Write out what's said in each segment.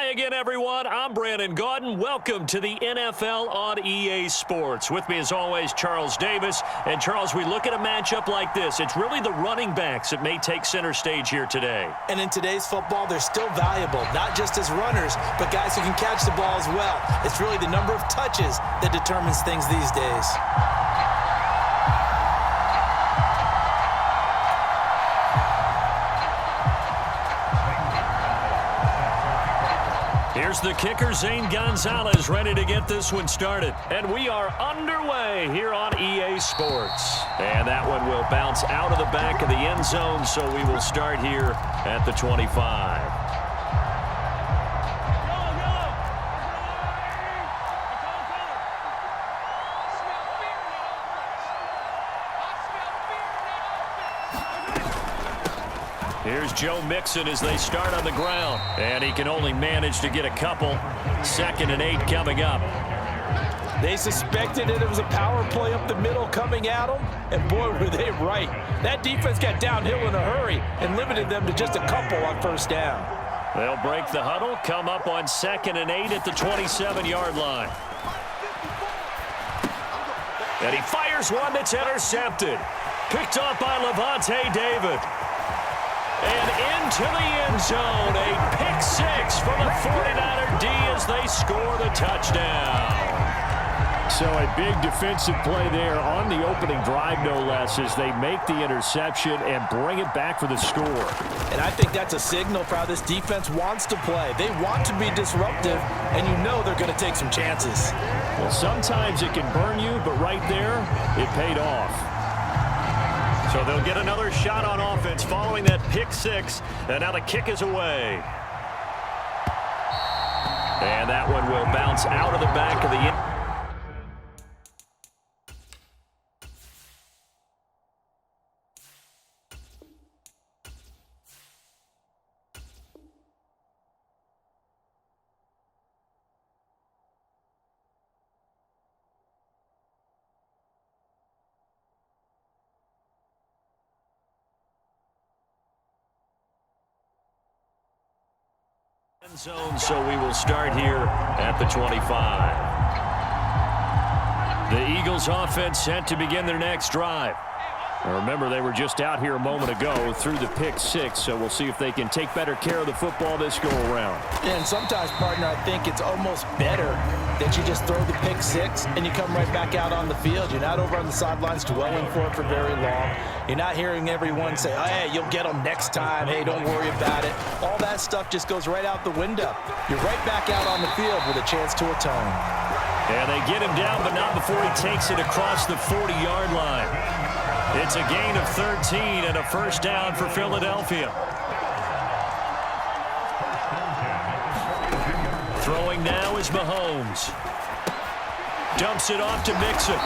Hi again, everyone. I'm Brandon Gaudin. Welcome to the NFL on EA Sports. With me, as always, Charles Davis. And, Charles, we look at a matchup like this. It's really the running backs that may take center stage here today. And in today's football, they're still valuable, not just as runners, but guys who can catch the ball as well. It's really the number of touches that determines things these days. Here's the kicker, Zane Gonzalez, ready to get this one started. And we are underway here on EA Sports. And that one will bounce out of the back of the end zone, so we will start here at the 25. Here's Joe Mixon as they start on the ground. And he can only manage to get a couple. 2nd and 8 coming up. They suspected it was a power play up the middle coming at them. And boy, were they right. That defense got downhill in a hurry and limited them to just a couple on first down. They'll break the huddle, come up on 2nd and 8 at the 27-yard line. And he fires one that's intercepted. Picked off by Levante David. And into the end zone, a pick six for the 49er D as they score the touchdown. So a big defensive play there on the opening drive, no less, as they make the interception and bring it back for the score. And I think that's a signal for how this defense wants to play. They want to be disruptive, and you know they're going to take some chances. Well, sometimes it can burn you, but right there, it paid off. So they'll get another shot on offense following that pick six. And now the kick is away. And that one will bounce out of the back of the end. Zone, so we will start here at the 25. The Eagles offense set to begin their next drive. Now remember, they were just out here a moment ago through the pick six, so we'll see if they can take better care of the football this go around. And sometimes, partner, I think it's almost better that you just throw the pick six and you come right back out on the field. You're not over on the sidelines dwelling for it for very long. You're not hearing everyone say, oh, hey, you'll get them next time. Hey, don't worry about it. All that stuff just goes right out the window. You're right back out on the field with a chance to atone. And they get him down, but not before he takes it across the 40-yard line. It's a gain of 13 and a first down for Philadelphia. Throwing now is Mahomes. Dumps it off to Mixon.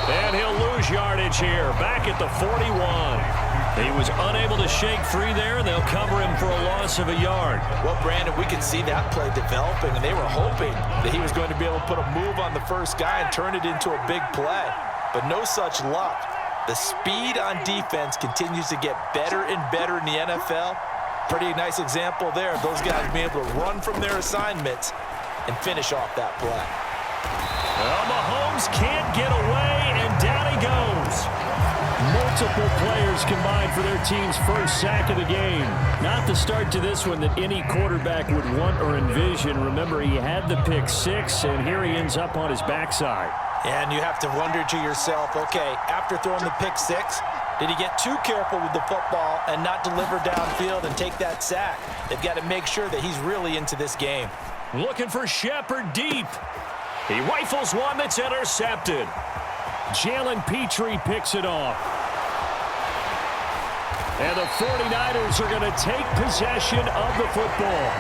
And he'll lose yardage here, back at the 41. He was unable to shake free there, and they'll cover him for a loss of a yard. Well, Brandon, we could see that play developing, and they were hoping that he was going to be able to put a move on the first guy and turn it into a big play. But no such luck. The speed on defense continues to get better and better in the NFL. Pretty nice example there of those guys being able to run from their assignments and finish off that play. Well, Mahomes can't get away, and down he goes. Multiple players combined for their team's first sack of the game. Not the start to this one that any quarterback would want or envision. Remember, he had the pick six, and here he ends up on his backside. And you have to wonder to yourself, okay, after throwing the pick six, did he get too careful with the football and not deliver downfield and take that sack? They've got to make sure that he's really into this game. Looking for Shepard deep. He rifles one that's intercepted. Jalen Petrie picks it off. And the 49ers are going to take possession of the football.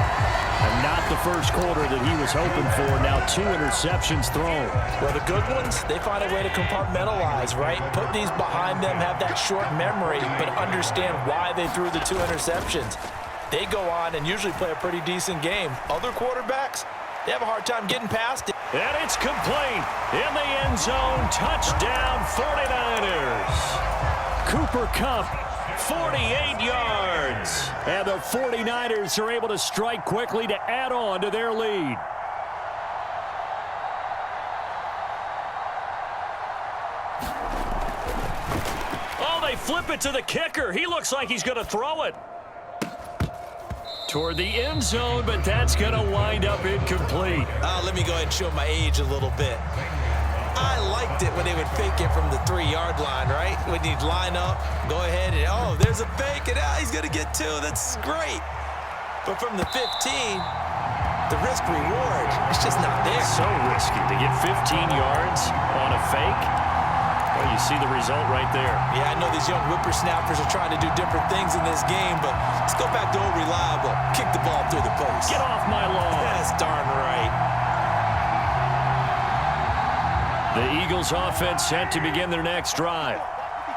And not the first quarter that he was hoping for. Now 2 interceptions thrown. Well, the good ones, they find a way to compartmentalize, right? Put these behind them, have that short memory, but understand why they threw the 2 interceptions. They go on and usually play a pretty decent game. Other quarterbacks, they have a hard time getting past it. And it's complete. In the end zone, touchdown 49ers. Cooper Kupp 48 yards. And the 49ers are able to strike quickly to add on to their lead. Oh, they flip it to the kicker. He looks like he's going to throw it toward the end zone, but that's going to wind up incomplete. Let me go ahead and show my age a little bit. I liked it when they would fake it from the 3-yard line, right? When you'd line up, go ahead, and oh, there's a fake, and he's going to get 2. That's great. But from the 15, the risk-reward, it's just not there. So risky to get 15 yards on a fake. Well, you see the result right there. Yeah, I know these young whippersnappers are trying to do different things in this game, but let's go back to old reliable. Kick the ball through the post. Get off my lawn. That's darn right. The Eagles offense set to begin their next drive.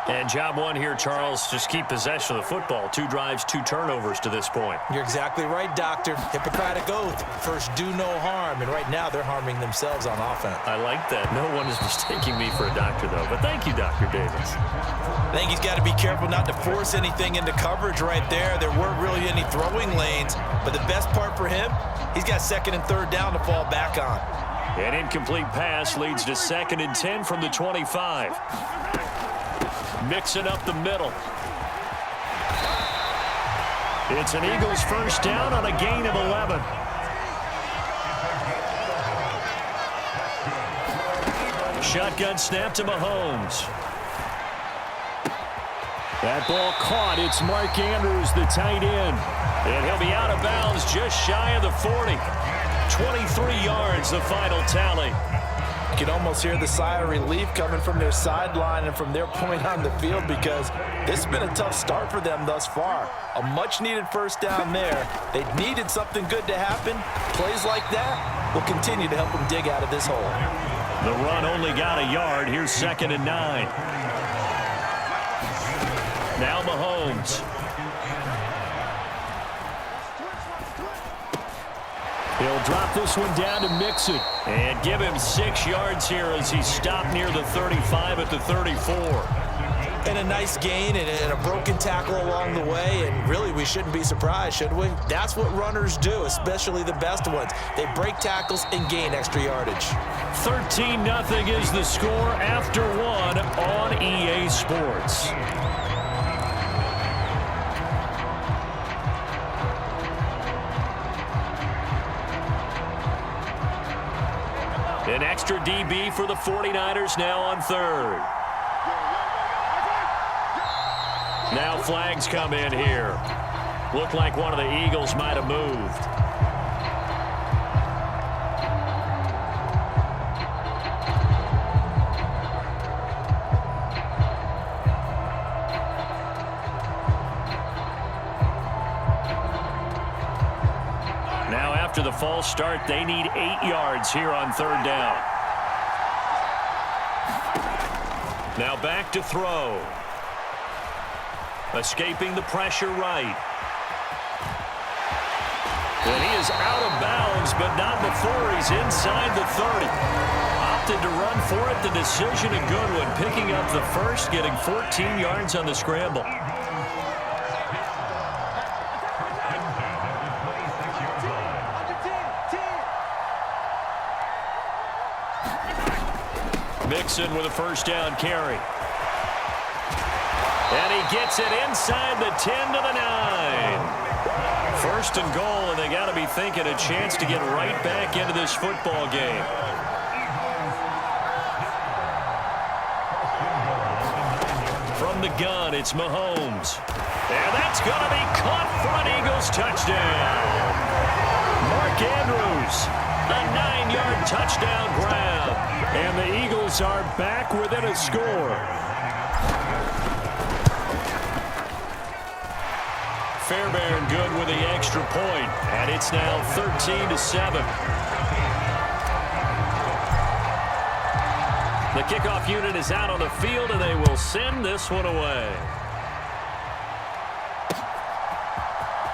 And job one here, Charles, just keep possession of the football. 2 drives, 2 turnovers to this point. You're exactly right, Doctor. Hippocratic oath. First, do no harm. And right now, they're harming themselves on offense. I like that. No one is mistaking me for a doctor, though. But thank you, Dr. Davis. I think he's got to be careful not to force anything into coverage right there. There weren't really any throwing lanes. But the best part for him, he's got 2nd and 3rd down to fall back on. An incomplete pass leads to 2nd and 10 from the 25. Mixing up the middle. It's an Eagles first down on a gain of 11. Shotgun snap to Mahomes. That ball caught. It's Mark Andrews, the tight end. And he'll be out of bounds just shy of the 40. 23 yards, the final tally. You can almost hear the sigh of relief coming from their sideline and from their point on the field because this has been a tough start for them thus far. A much-needed first down there. They needed something good to happen. Plays like that will continue to help them dig out of this hole. The run only got a yard. Here's 2nd and 9. Now Mahomes. He'll drop this one down to Mixon. And give him 6 yards here as he stopped near the 35 at the 34. And a nice gain and a broken tackle along the way. And really, we shouldn't be surprised, should we? That's what runners do, especially the best ones. They break tackles and gain extra yardage. 13-0 is the score after 1 on EA Sports. An extra DB for the 49ers now on 3rd. Now flags come in here. Looked like one of the Eagles might have moved. Now after the false start, they need 8 yards here on 3rd down. Now back to throw. Escaping the pressure right. And he is out of bounds, but not before he's inside the 30. Opted to run for it. The decision a good one. Picking up the first, getting 14 yards on the scramble. Mixon with a first down carry. And he gets it inside the 10 to the 9. 1st and goal, and they got to be thinking a chance to get right back into this football game. From the gun, it's Mahomes. And that's going to be caught for an Eagles touchdown. Mark Andrews, a 9-yard touchdown grab. And the Eagles are back within a score. Fairbairn good with the extra point, and it's now 13-7. The kickoff unit is out on the field, and they will send this one away.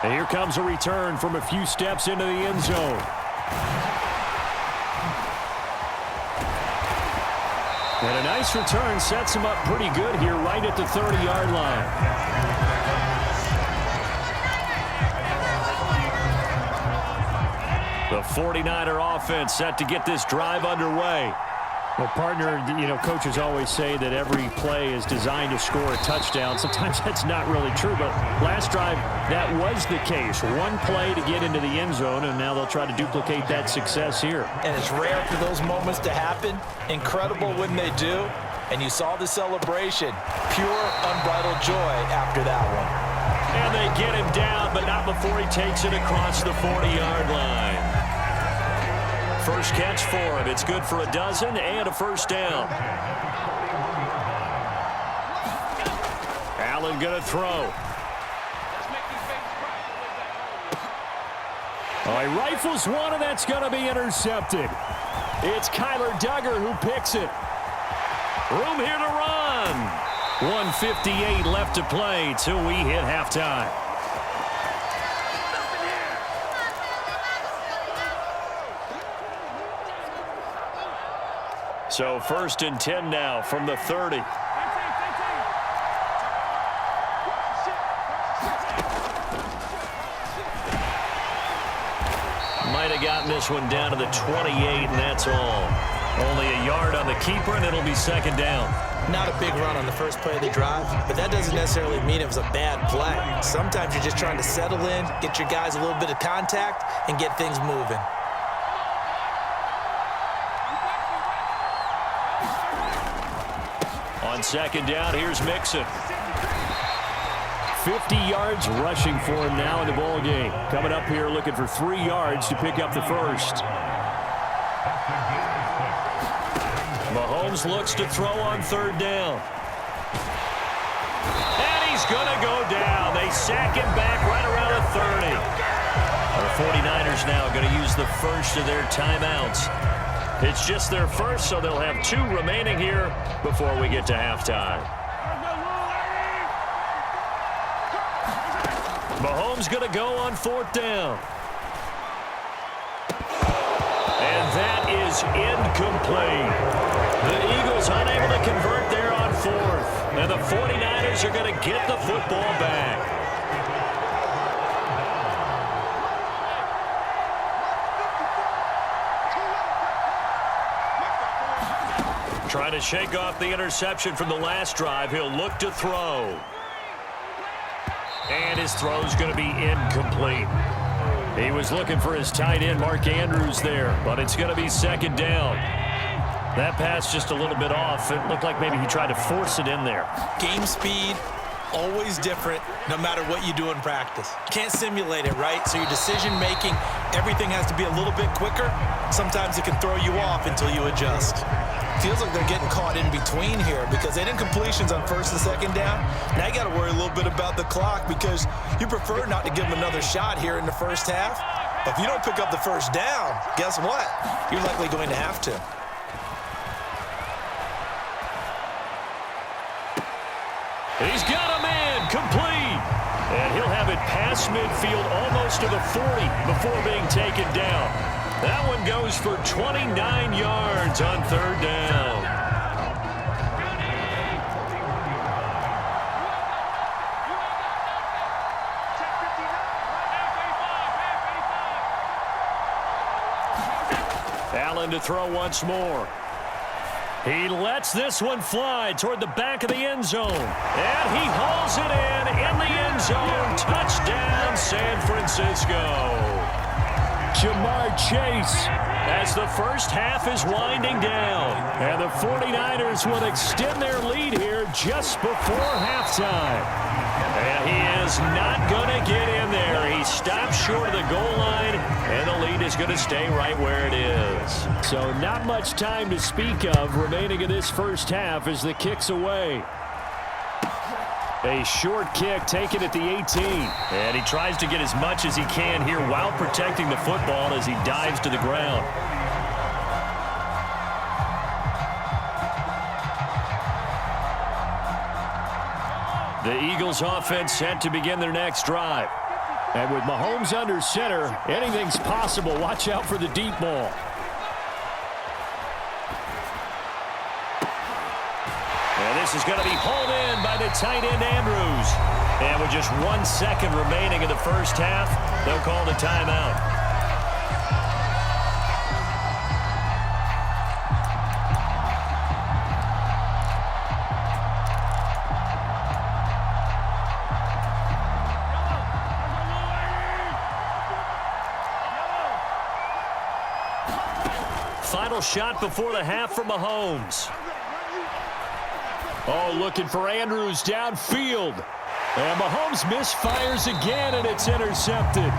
And here comes a return from a few steps into the end zone. And a nice return sets him up pretty good here right at the 30-yard line. The 49er offense set to get this drive underway. Well, partner, coaches always say that every play is designed to score a touchdown. Sometimes that's not really true, but last drive, that was the case. One play to get into the end zone, and now they'll try to duplicate that success here. And it's rare for those moments to happen. Incredible when they do. And you saw the celebration. Pure, unbridled joy after that one. And they get him down, but not before he takes it across the 40-yard line. First catch for him. It's good for a dozen and a first down. Allen going to throw. Oh, he rifles one, and that's going to be intercepted. It's Kyler Duggar who picks it. Room here to run. 1:58 left to play till we hit halftime. So 1st and 10 now from the 30. Might have gotten this one down to the 28, and that's all. Only a yard on the keeper, and it'll be 2nd down. Not a big run on the first play of the drive, but that doesn't necessarily mean it was a bad play. Sometimes you're just trying to settle in, get your guys a little bit of contact, and get things moving. On 2nd down, here's Mixon. 50 yards rushing for him now in the ball game. Coming up here looking for 3 yards to pick up the first. Mahomes looks to throw on 3rd down. And he's going to go down. They sack him back right around the 30. The 49ers now going to use the first of their timeouts. It's just their first, so they'll have 2 remaining here before we get to halftime. Mahomes going to go on 4th down. And that is incomplete. The Eagles unable to convert there on 4th. And the 49ers are going to get the football back. Trying to shake off the interception from the last drive. He'll look to throw. And his throw's going to be incomplete. He was looking for his tight end, Mark Andrews, there, but it's going to be 2nd down. That pass just a little bit off. It looked like maybe he tried to force it in there. Game speed, always different, no matter what you do in practice. Can't simulate it, right? So your decision-making, everything has to be a little bit quicker. Sometimes it can throw you off until you adjust. Feels like they're getting caught in between here because they didn't completions on 1st and 2nd down. Now you got to worry a little bit about the clock because you prefer not to give them another shot here in the first half. But if you don't pick up the first down, guess what? You're likely going to have to. He's got a man complete. And he'll have it past midfield almost to the 40 before being taken down. That one goes for 29 yards on 3rd down. Allen to throw once more. He lets this one fly toward the back of the end zone. And he hauls it in the end zone. Touchdown, San Francisco. Jamar Chase as the first half is winding down. And the 49ers will extend their lead here just before halftime. And he is not going to get in there. He stops short of the goal line, and the lead is going to stay right where it is. So not much time to speak of remaining in this first half as the kick's away. A short kick taken at the 18. And he tries to get as much as he can here while protecting the football as he dives to the ground. The Eagles offense set to begin their next drive. And with Mahomes under center, anything's possible. Watch out for the deep ball. And this is going to be hauled in by the tight end Andrews. And with just 1 second remaining in the first half, they'll call the timeout. final shot before the half for Mahomes. Oh, looking for Andrews downfield. And Mahomes misfires again, and it's intercepted.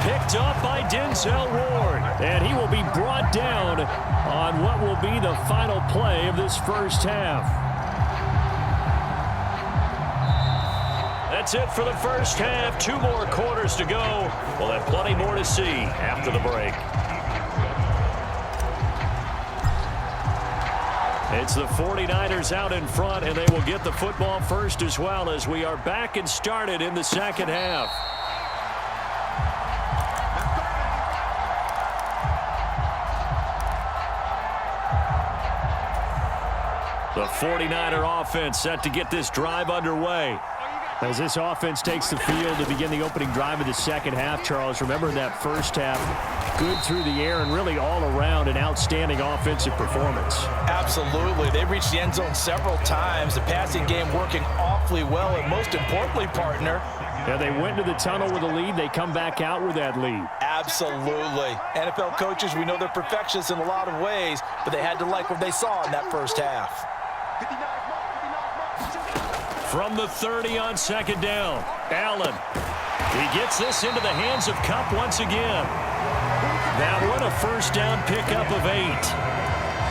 Picked up by Denzel Ward. And he will be brought down on what will be the final play of this first half. That's it for the first half. 2 more quarters to go. We'll have plenty more to see after the break. It's the 49ers out in front, and they will get the football first as well as we are back and started in the second half. The 49er offense set to get this drive underway. As this offense takes the field to begin the opening drive of the second half, Charles, remember that first half, good through the air and really all around an outstanding offensive performance. Absolutely. They reached the end zone several times. The passing game working awfully well, and most importantly, partner, yeah, they went to the tunnel with a lead. They come back out with that lead. Absolutely. NFL coaches, we know they're perfectionists in a lot of ways, but they had to like what they saw in that first half. From the 30 on second down, Allen. He gets this into the hands of Kupp once again. That one a first down pickup of 8.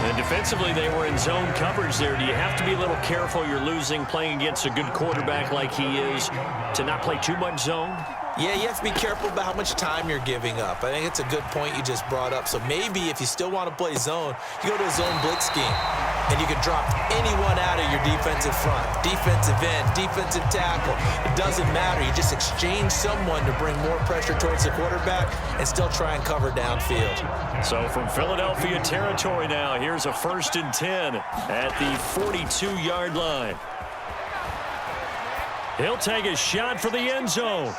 And defensively, they were in zone coverage there. Do you have to be a little careful? You're losing playing against a good quarterback like he is to not play too much zone? Yeah, you have to be careful about how much time you're giving up. I think it's a good point you just brought up. So maybe if you still want to play zone, you go to a zone blitz scheme. And you can drop anyone out of your defensive front, defensive end, defensive tackle. It doesn't matter. You just exchange someone to bring more pressure towards the quarterback and still try and cover downfield. So from Philadelphia territory now, here's a 1st and 10 at the 42-yard line. He'll take a shot for the end zone.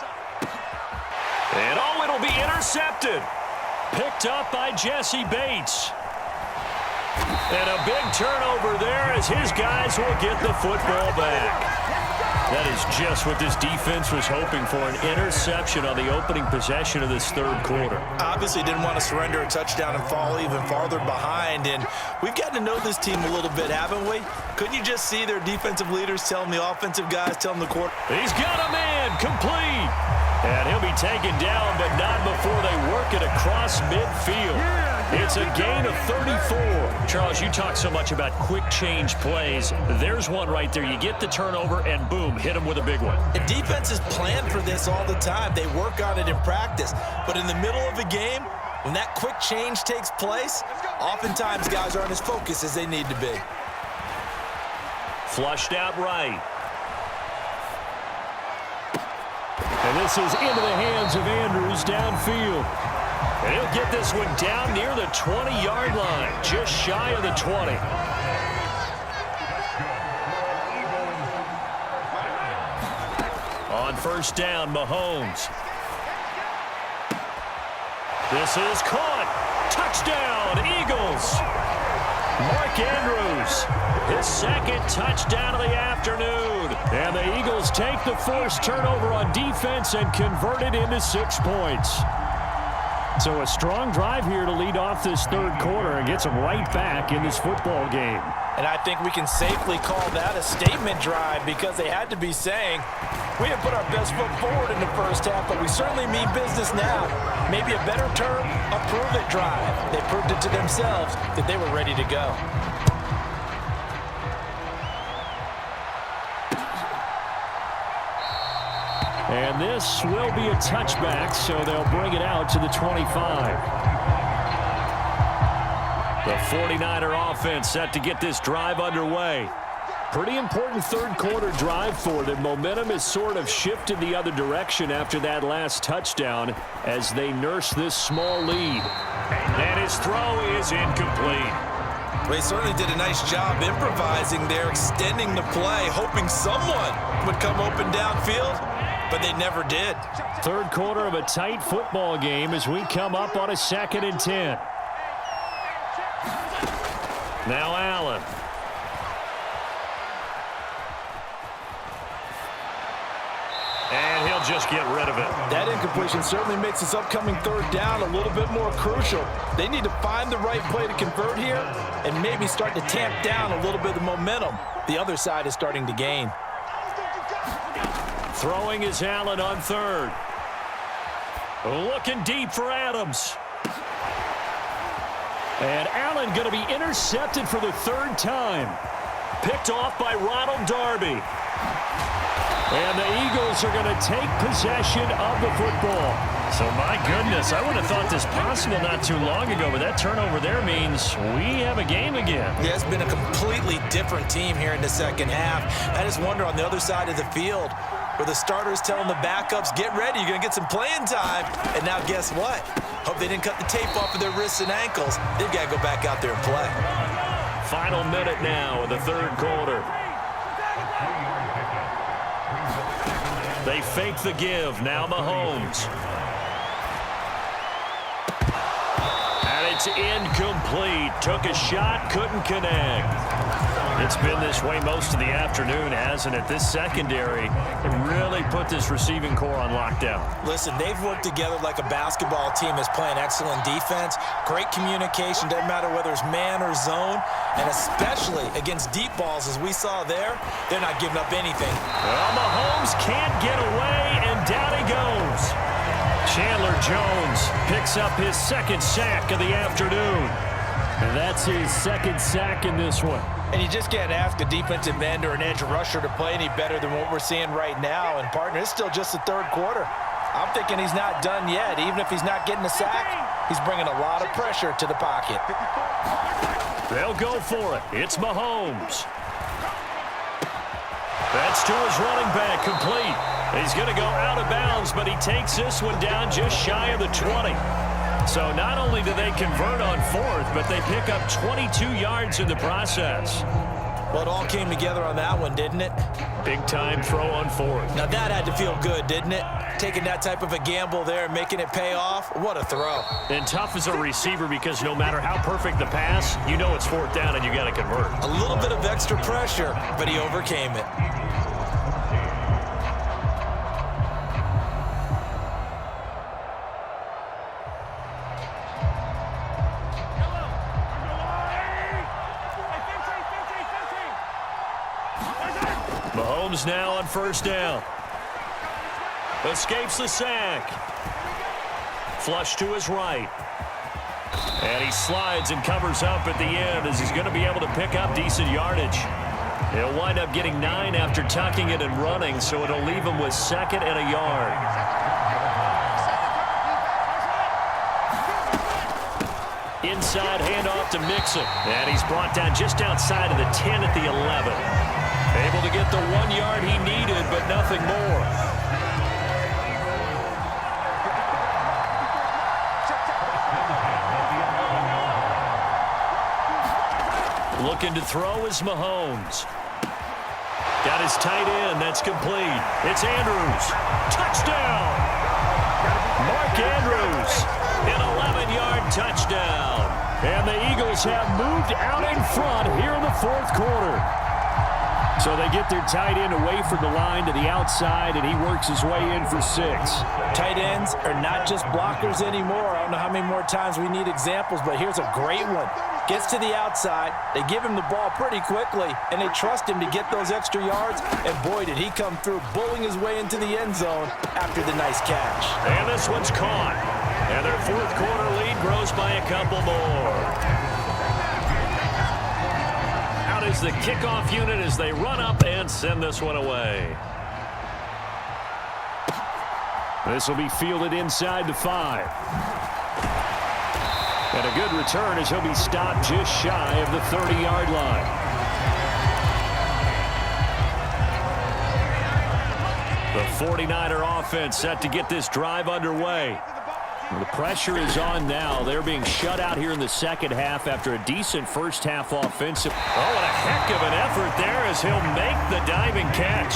And oh, it'll be intercepted. Picked up by Jesse Bates. And a big turnover there as his guys will get the football back. That is just what this defense was hoping for, an interception on the opening possession of this third quarter. Obviously didn't want to surrender a touchdown and fall even farther behind. And we've gotten to know this team a little bit, haven't we? Couldn't you just see their defensive leaders telling the offensive guys, telling the quarter? He's got a man, complete. And he'll be taken down, but not before they work it across midfield. It's a gain of 34. Charles, you talk so much about quick change plays. There's one right there. You get the turnover, and boom, hit him with a big one. The defenses plan for this all the time. They work on it in practice. But in the middle of a game, when that quick change takes place, oftentimes guys aren't as focused as they need to be. Flushed out right. And this is into the hands of Andrews downfield. And he'll get this one down near the 20-yard line, just shy of the 20. On first down, Mahomes. This is caught. Touchdown, Eagles. Mark Andrews, his 2nd touchdown of the afternoon. And the Eagles take the forced turnover on defense and convert it into 6 points. So a strong drive here to lead off this third quarter and gets them right back in this football game. And I think we can safely call that a statement drive because they had to be saying, we have put our best foot forward in the first half, but we certainly mean business now. Maybe a better term, a prove-it drive. They proved it to themselves that they were ready to go. And this will be a touchback, so they'll bring it out to the 25. The 49er offense set to get this drive underway. Pretty important third quarter drive for them. Momentum has sort of shifted the other direction after that last touchdown as they nurse this small lead. And his throw is incomplete. Well, he certainly did a nice job improvising there, extending the play, hoping someone would come open downfield, but they never did. Third quarter of a tight football game as we come up on a 2nd and 10. Now Allen. And he'll they'll just get rid of it. That incompletion certainly makes this upcoming third down a little bit more crucial. They need to find the right play to convert here and maybe start to tamp down a little bit of the momentum the other side is starting to gain. Throwing is Allen on third. Looking deep for Adams. And Allen going to be intercepted for the third time. Picked off by Ronald Darby. And the Eagles are going to take possession of the football. So, my goodness, I would have thought this possible not too long ago, but that turnover there means we have a game again. Yeah, it's been a completely different team here in the second half. I just wonder on the other side of the field, where the starters telling the backups, get ready, you're going to get some playing time. And now guess what? Hope they didn't cut the tape off of their wrists and ankles. They've got to go back out there and play. Final minute now in the third quarter. They fake the give. Now Mahomes. And it's incomplete. Took a shot, couldn't connect. It's been this way most of the afternoon, hasn't it? This secondary really put this receiving core on lockdown. Listen, they've worked together like a basketball team that's playing excellent defense. Great communication, doesn't matter whether it's man or zone. And especially against deep balls, as we saw there, they're not giving up anything. Well, Mahomes can't get away, and down he goes. Chandler Jones picks up his second sack of the afternoon. And that's his second sack in this one. And you just can't ask a defensive end or an edge rusher to play any better than what we're seeing right now. And, partner, it's still just the third quarter. I'm thinking he's not done yet. Even if he's not getting a sack, he's bringing a lot of pressure to the pocket. They'll go for it. It's Mahomes. That's to his running back, complete. He's going to go out of bounds, but he takes this one down just shy of the 20. So not only do they convert on fourth, but they pick up 22 yards in the process. Well, it all came together on that one, didn't it? Big-time throw on fourth. Now that had to feel good, didn't it? Taking that type of a gamble there and making it pay off. What a throw. And tough as a receiver because no matter how perfect the pass, you know it's fourth down and you got to convert. A little bit of extra pressure, but he overcame it. Mahomes now on first down. Escapes the sack. Flush to his right. And he slides and covers up at the end as he's going to be able to pick up decent yardage. He'll wind up getting 9 after tucking it and running, so it'll leave him with second and a yard. Inside handoff to Mixon. And he's brought down just outside of the 10 at the 11. Able to get the 1 yard he needed, but nothing more. Looking to throw is Mahomes. Got his tight end. That's complete. It's Andrews. Touchdown! Mark Andrews. An 11-yard touchdown. And the Eagles have moved out in front here in the fourth quarter. So they get their tight end away from the line to the outside, and he works his way in for 6. Tight ends are not just blockers anymore. I don't know how many more times we need examples, but here's a great one. Gets to the outside, they give him the ball pretty quickly, and they trust him to get those extra yards, and boy, did he come through, bowling his way into the end zone after the nice catch. And this one's caught. And their fourth quarter lead grows by a couple more. Is the kickoff unit as they run up and send this one away. This will be fielded inside the 5. And a good return as he'll be stopped just shy of the 30-yard line. The 49er offense set to get this drive underway. The pressure is on now. They're being shut out here in the second half after a decent first half offensive. Oh, and a heck of an effort there as he'll make the diving catch.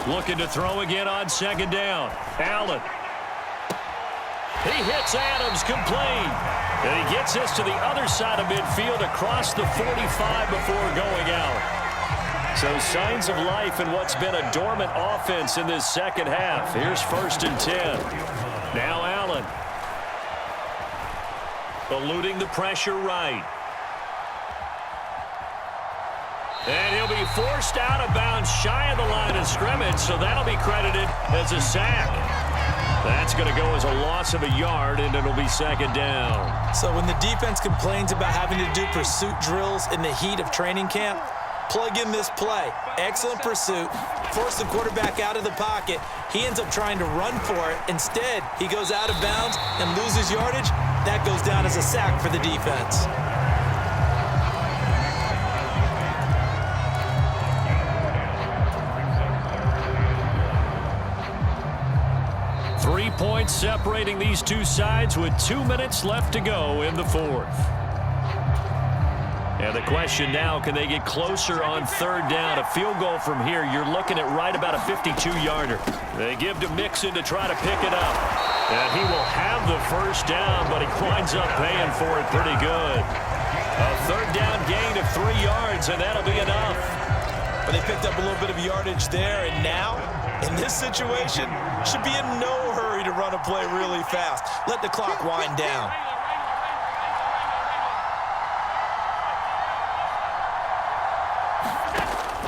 Looking to throw again on second down. Allen. He hits Adams complete. And he gets this to the other side of midfield across the 45 before going out. So signs of life in what's been a dormant offense in this second half. Here's 1st and 10. Now Allen. Eluding the pressure right. And he'll be forced out of bounds shy of the line of scrimmage, so that'll be credited as a sack. That's going to go as a loss of a yard, and it'll be 2nd down. So when the defense complains about having to do pursuit drills in the heat of training camp, plug in this play. Excellent pursuit. Force the quarterback out of the pocket. He ends up trying to run for it. Instead, he goes out of bounds and loses yardage. That goes down as a sack for the defense. Points separating these two sides with 2 minutes left to go in the 4th. And the question now, can they get closer on 3rd down? A field goal from here, you're looking at right about a 52-yarder. They give to Mixon to try to pick it up. And he will have the 1st down, but he winds up paying for it pretty good. A 3rd down gain of 3 yards, and that'll be enough. But they picked up a little bit of yardage there, and now, in this situation, should be in no hurry to run a play really fast. Let the clock wind down.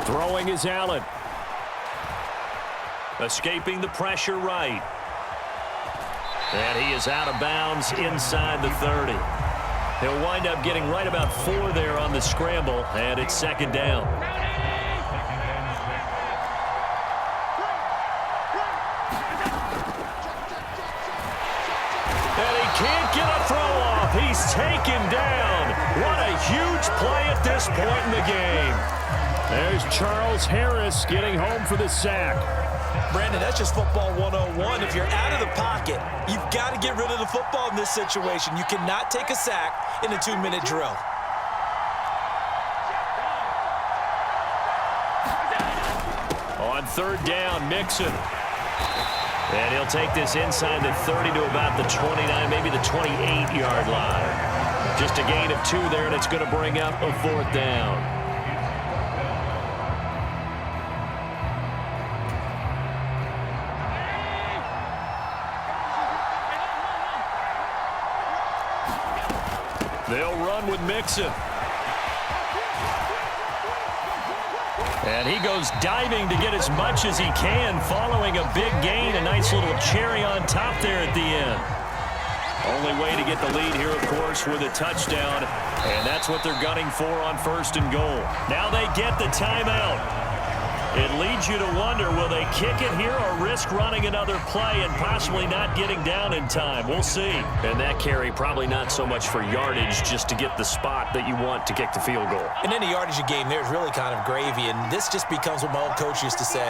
Throwing is Allen. Escaping the pressure right. And he is out of bounds inside the 30. He'll wind up getting right about 4 there on the scramble, and it's 2nd down. Can't get a throw off. He's taken down. What a huge play at this point in the game. There's Charles Harris getting home for the sack. Brandon, that's just football 101. If you're out of the pocket, you've got to get rid of the football in this situation. You cannot take a sack in a 2-minute drill. On 3rd down, Mixon. And he'll take this inside the 30 to about the 29, maybe the 28-yard line. Just a gain of 2 there, and it's going to bring up a 4th down. They'll run with Mixon. And he goes diving to get as much as he can, following a big gain. A nice little cherry on top there at the end. Only way to get the lead here, of course, with a touchdown. And that's what they're gunning for on 1st and goal. Now they get the timeout. It leads you to wonder, will they kick it here or risk running another play and possibly not getting down in time? We'll see. And that carry probably not so much for yardage, just to get the spot that you want to kick the field goal. In any yardage game, there's really kind of gravy, and this just becomes what my old coach used to say.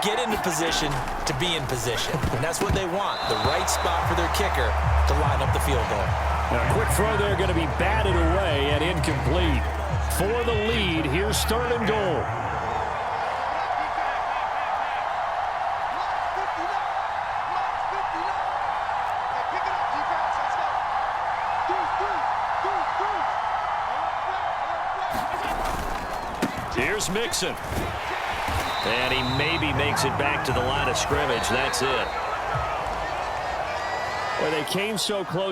Get into position to be in position. And that's what they want, the right spot for their kicker to line up the field goal. Now, a quick throw there going to be batted away and incomplete. For the lead, here's 3rd and goal. Here's Mixon. And he maybe makes it back to the line of scrimmage. That's it. Well, they came so close.